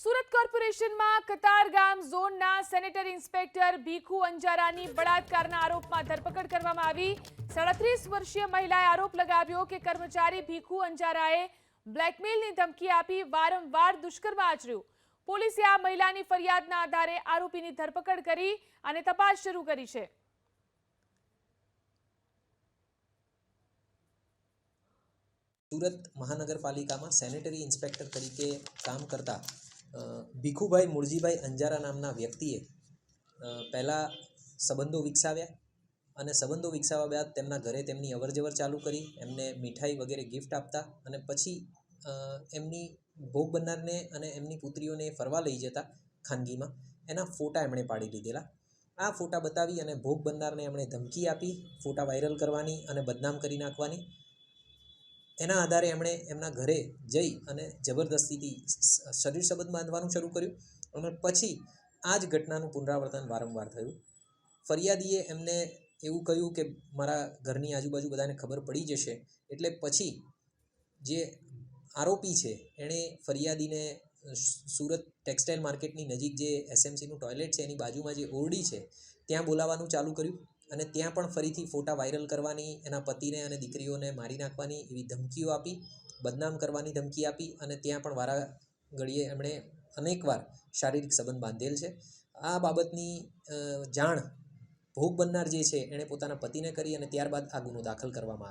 સુરત કોર્પોરેશનમાં કતારગામ ઝોનના sanitary inspector Bhikhu અંજારાની બળાત્કારના આરોપમાં ધરપકડ કરવામાં આવી। 37 વર્ષીય મહિલાએ આરોપ લગાવ્યો કે કર્મચારી ભીખુ અંજારાએ બ્લેકમેલની ધમકી આપી વારંવાર દુષ્કર્મ આચર્યું। પોલીસે આ મહિલાની ફરિયાદના આધારે આરોપીની ધરપકડ કરી અને તપાસ શરૂ કરી છે। સુરત મહાનગરપાલિકામાં સેનેટરી ઇન્સ્પેક્ટર તરીકે કામ કરતા ભીખુભાઈ મૂળજીભાઈ અંજારા નામના વ્યક્તિએ પહેલાં સંબંધો વિકસાવ્યા અને સંબંધો વિકસાવ્યા બાદ તેમના ઘરે તેમની અવરજવર ચાલુ કરી, એમને મીઠાઈ વગેરે ગિફ્ટ આપતા અને પછી એમની ભોગ બનનારને અને એમની પુત્રીઓને ફરવા લઈ જતા ખાનગીમાં એના ફોટા એમણે પાડી લીધેલા। આ ફોટા બતાવી અને ભોગ બનનારને એમણે ધમકી આપી ફોટા વાયરલ કરવાની અને બદનામ કરી નાખવાની। એના આધારે એમણે એમના ઘરે જઈ અને જબરદસ્તીથી શરીર સંબંધ બાંધવાનું શરૂ કર્યું અને પછી આ જ ઘટનાનું પુનરાવર્તન વારંવાર થયું। ફરિયાદીએ એમને એવું કહ્યું કે મારા ઘરની આજુબાજુ બધાને ખબર પડી જશે, એટલે પછી જે આરોપી છે એણે ફરિયાદીને સુરત ટેક્સટાઇલ માર્કેટની નજીક જે એસએમસીનું ટોયલેટ છે એની બાજુમાં જે ઓરડી છે ત્યાં બોલાવવાનું ચાલુ કર્યું અને ત્યાં પણ ફરીથી ફોટા વાયરલ કરવાની, એના પતિને અને દીકરીઓને મારી નાખવાની એવી ધમકીઓ આપી, બદનામ કરવાની ધમકી આપી અને ત્યાં પણ વારા ઘડીએ એમણે અનેકવાર શારીરિક સંબંધ બાંધેલ છે। આ બાબતની જાણ ભોગ બનનાર જે છે એણે પોતાના પતિને કરી અને ત્યારબાદ આ ગુનો દાખલ કરવામાં આવ્યો।